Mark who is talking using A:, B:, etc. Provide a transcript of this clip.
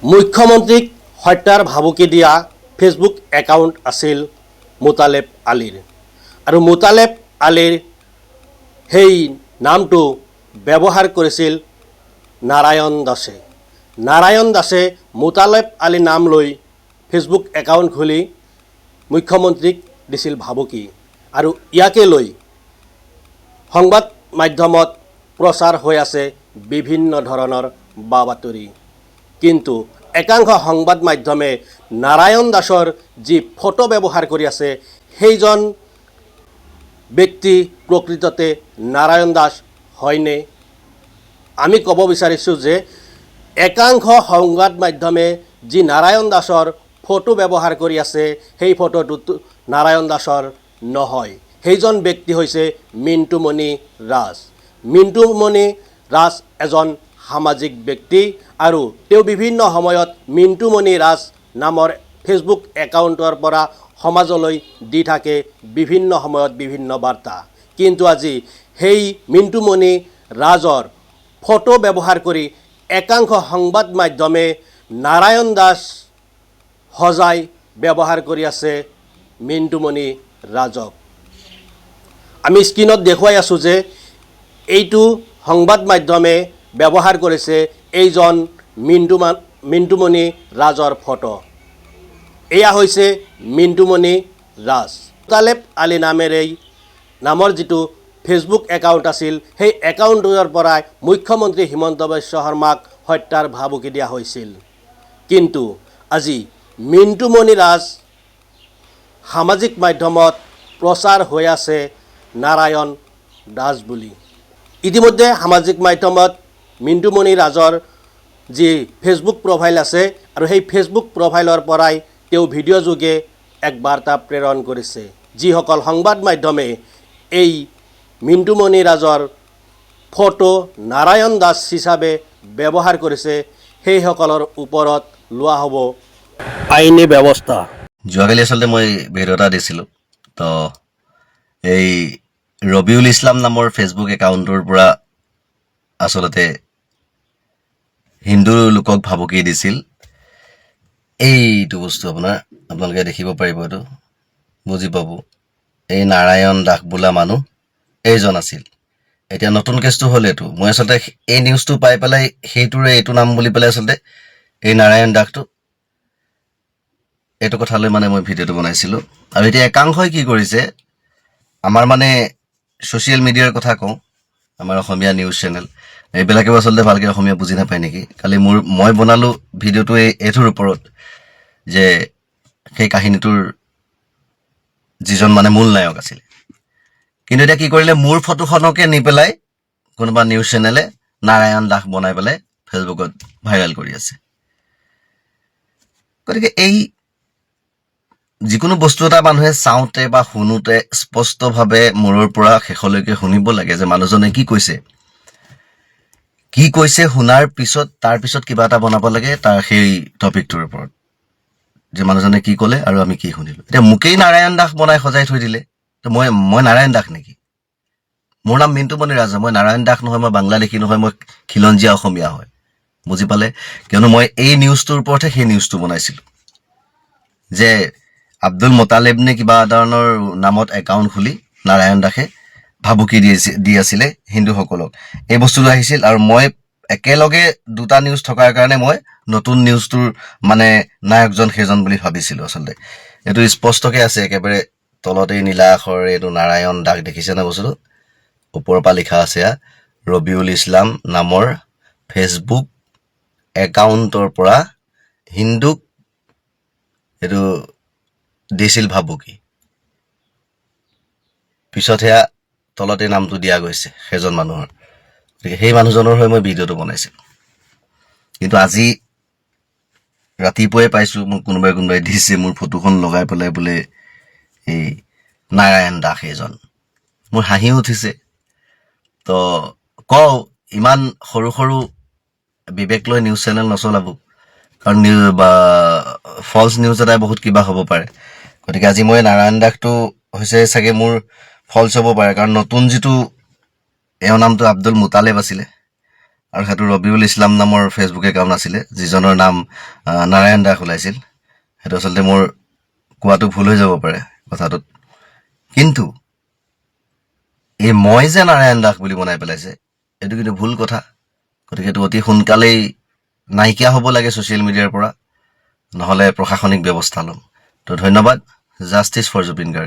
A: মুখ্যমন্ত্ৰীক হত্যাৰ ভাবুকি দিয়া ফেচবুক একাউণ্ট আছিল মোতালেব আলীৰ আৰু মোতালেব আলীৰ সেই নামটো ব্যৱহাৰ কৰিছিল নাৰায়ণ দাসে। নাৰায়ণ দাসে মোতালেব আলী নাম লৈ ফেচবুক একাউণ্ট খুলি মুখ্যমন্ত্ৰীক দিছিল ভাবুকি আৰু ইয়াকে লৈ সংবাদ মাধ্যমত প্ৰচাৰ হৈ আছে বিভিন্ন ধৰণৰ বা বাতৰি। কিন্তু একাংশ সংবাদ মাধ্যমে নাৰায়ণ দাসৰ যি ফটো ব্যৱহাৰ কৰি আছে সেইজন ব্যক্তি প্ৰকৃততে নাৰায়ণ দাস হয়নে? আমি ক'ব বিচাৰিছোঁ যে একাংশ সংবাদ মাধ্যমে যি নাৰায়ণ দাসৰ ফটো ব্যৱহাৰ কৰি আছে সেই ফটোটোত নাৰায়ণ দাসৰ নহয়। সেইজন ব্যক্তি হৈছে মিণ্টুমণি ৰাজ। মিণ্টুমণি ৰাজ এজন সামাজিক ব্যক্তি আৰু তেওঁ বিভিন্ন সময়ত মিণ্টুমণি ৰাজ নামৰ ফেচবুক একাউণ্টৰ পৰা সমাজলৈ দি থাকে বিভিন্ন সময়ত বিভিন্ন বাৰ্তা। কিন্তু আজি সেই মিণ্টুমণি ৰাজৰ ফটো ব্যৱহাৰ কৰি একাংশ সংবাদ মাধ্যমে নাৰায়ণ দাস সজাই ব্যৱহাৰ কৰি আছে মিণ্টুমণি ৰাজক। আমি স্ক্ৰীণত দেখুৱাই আছোঁ যে এইটো সংবাদ মাধ্যমে ব্যৱহাৰ কৰিছে এইজন মিণ্টুমণি ৰাজৰ ফটো। এয়া হৈছে মিণ্টুমণি ৰাজ। মোতালেব আলী নামৰ যিটো ফেচবুক একাউণ্ট আছিল সেই একাউণ্টৰ পৰাই মুখ্যমন্ত্ৰী হিমন্ত বিশ্ব শৰ্মাক হত্যাৰ ভাবুকি দিয়া হৈছিল। কিন্তু আজি মিণ্টুমণি ৰাজ সামাজিক মাধ্যমত প্ৰচাৰ হৈ আছে নাৰায়ণ দাস বুলি। ইতিমধ্যে সামাজিক মাধ্যমত মিণ্টুমণি ৰাজৰ যি ফেচবুক প্ৰফাইল আছে আৰু সেই ফেচবুক প্ৰফাইলৰ পৰাই তেওঁ ভিডিঅ' যোগে এক বাৰ্তা প্ৰেৰণ কৰিছে। যিসকল সংবাদ মাধ্যমে এই মিণ্টুমণি ৰাজৰ ফটো নাৰায়ণ দাস হিচাপে ব্যৱহাৰ কৰিছে সেইসকলৰ ওপৰত লোৱা হ'ব আইনী ব্যৱস্থা।
B: যোৱাকালি আচলতে মই ভিডিঅ' এটা দিছিলোঁ। তো এই ৰবিউল ইছলাম নামৰ ফেচবুক একাউণ্টৰ পৰা আচলতে হিন্দু লোকক ভাবুকি দিছিল। এইটো বস্তু আপোনালোকে দেখিব পাৰিব, এইটো বুজি পাব। এই নাৰায়ণ দাস বোলা মানুহ এইজন আছিল। এতিয়া নতুন কেছটো হ'ল এইটো। মই আচলতে এই নিউজটো পাই পেলাই সেইটোৰে এইটো নাম বুলি পেলাই আচলতে এই নাৰায়ণ দাসটো এইটো কথালৈ মই ভিডিঅ'টো বনাইছিলোঁ। আৰু এতিয়া একাংশই কি কৰিছে, আমাৰ ছ'চিয়েল মিডিয়াৰ কথা কওঁ, আমাৰ অসমীয়া নিউজ চেনেল এইবিলাকেও আচলতে ভালকৈ অসমীয়া বুজি নাপায় নেকি। কালি মই বনালোঁ ভিডিঅ'টো এইটোৰ ওপৰত যে সেই কাহিনীটোৰ যিজন মূল নায়ক আছিল। কিন্তু এতিয়া কি কৰিলে, মোৰ ফটোখনকে নি পেলাই কোনোবা নিউজ চেনেলে নাৰায়ণ দাস বনাই পেলাই ফেচবুকত ভাইৰেল কৰি আছে। গতিকে এই যিকোনো বস্তু এটা মানুহে চাওঁতে বা শুনোতে স্পষ্টভাৱে মূৰৰ পৰা শেষলৈকে শুনিব লাগে যে মানুহজনে কি কৈছে শুনাৰ পিছত তাৰপিছত কিবা এটা বনাব লাগে তাৰ সেই টপিকটোৰ ওপৰত, যে মানুহজনে কি ক'লে আৰু আমি কি শুনিলোঁ। এতিয়া মোকেই নাৰায়ণ দাস বনাই সজাই থৈ দিলে। তো মই নাৰায়ণ দাস নেকি? মোৰ নাম মিণ্টুমণি ৰাজ। মই নাৰায়ণ দাস নহয়, মই বাংলাদেশী নহয়, মই খিলঞ্জীয়া অসমীয়া হয়। বুজি পালে? কিয়নো মই এই নিউজটোৰ ওপৰতহে সেই নিউজটো বনাইছিলোঁ যে আব্দুল মোতালেব নে কিবা ধৰণৰ নামত একাউণ্ট খুলি নাৰায়ণ দাসে ভাবুকি দি আছিলে হিন্দুসকলক। এই বস্তুটো আহিছিল আৰু মই একেলগে দুটা নিউজ থকাৰ কাৰণে মই নতুন নিউজটোৰ নায়কজন সেইজন বুলি ভাবিছিলোঁ। আচলতে এইটো স্পষ্টকৈ আছে, একেবাৰে তলতে নীলা আখৰেৰে এইটো নাৰায়ণ দাস দেখিছেনে বস্তুটো? ওপৰৰ পৰা লিখা আছে ৰবিউল ইছলাম নামৰ ফেচবুক একাউণ্টৰ পৰা হিন্দুক এইটো দিছিল ভাবুকি। পিছত সেয়া তলতে নামটো দিয়া গৈছে সেইজন মানুহৰ। গতিকে সেই মানুহজনৰ হৈ মই ভিডিঅ'টো বনাইছিলোঁ। কিন্তু আজি ৰাতিপুৱাই পাইছোঁ মোক কোনোবাই দিছে মোৰ ফটোখন লগাই পেলাই বোলে এই নাৰায়ণ দাস এইজন। মোৰ হাঁহিও উঠিছে। তো কওঁ, ইমান সৰু সৰু বিবেক লৈ নিউজ চেনেল নচলাব, কাৰণ ফলছ নিউজ এটাই বহুত কিবা হ'ব পাৰে। গতিকে আজি মই নাৰায়ণ দাসটো হৈছে চাগে মোৰ ফলছ হ'ব পাৰে, কাৰণ নতুন যিটো এওঁৰ নামটো আব্দুল মোতালেব আছিলে, আৰু সেইটো ৰবিউল ইছলাম নামৰ ফেচবুক একাউণ্ট আছিলে, যিজনৰ নাম নাৰায়ণ দাস ওলাইছিল। সেইটো আচলতে মোৰ কোৱাটো ভুল হৈ যাব পাৰে কথাটোত, কিন্তু এই মই যে নাৰায়ণ দাস বুলি বনাই পেলাইছে এইটো কিন্তু ভুল কথা। গতিকে এইটো অতি সোনকালেই নাইকিয়া হ'ব লাগে ছ'চিয়েল মিডিয়াৰ পৰা, নহ'লে প্ৰশাসনিক ব্যৱস্থা ল'ম। তো ধন্যবাদ। Justice for Zubeen Garg.